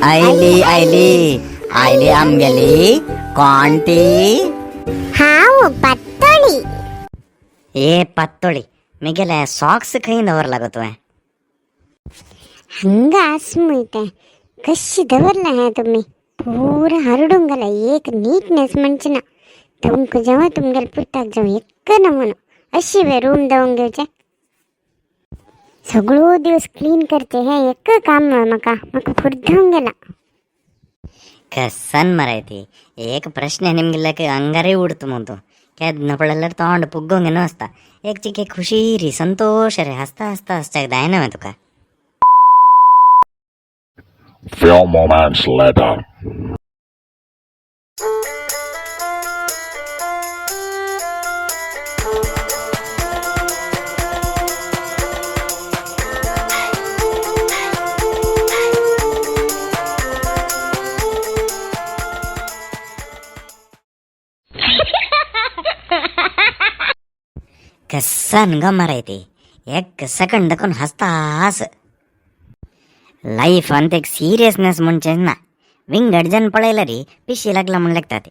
Oily oily oily आमगेली कोण ती हाव पातळी. ए पातोळी मी गेल्या सॉक्स खंय दवरला गो तुवें हंगा आसमुयता कशी दवरला है तुम्ही पूरा हरडून गेला एक नीटनेस म्हणचे ना तुमक जेव्हा तुमगेल पुताक जाऊ एक नमुनो अशी वे रूम देऊन घेवचे सगळो दिवस क्लीन करचे हे एक काम म्हाका फुर्दून गेला. कसन मरायती एक प्रश्न निमगिल्लक अंगारे उडत ಮುಂತು ಕೆದ್ನ ಪಳೆಲ್ಲರ ತಗೊಂಡು ಪುಗ್ಗೋಂಗೆನೋ ಹಸ್ತಾ ಏಕ್ ಚಿಕ್ಕೆ ಖುಷಿ ರೀ ಸಂತೋಷ ರೀ ಹಸ್ತಾ ಹಸ್ತಾ ಹಸ್ತಾಗ್ದಾಯನ ತುಕ Few moments later. कसन ग मरायती एक सेकंड दखून हसतास लाईफ अंत एक सिरियसनेस म्हणचे ना विंग अडजन पळयला री पिशी लागला म्हण लागता ते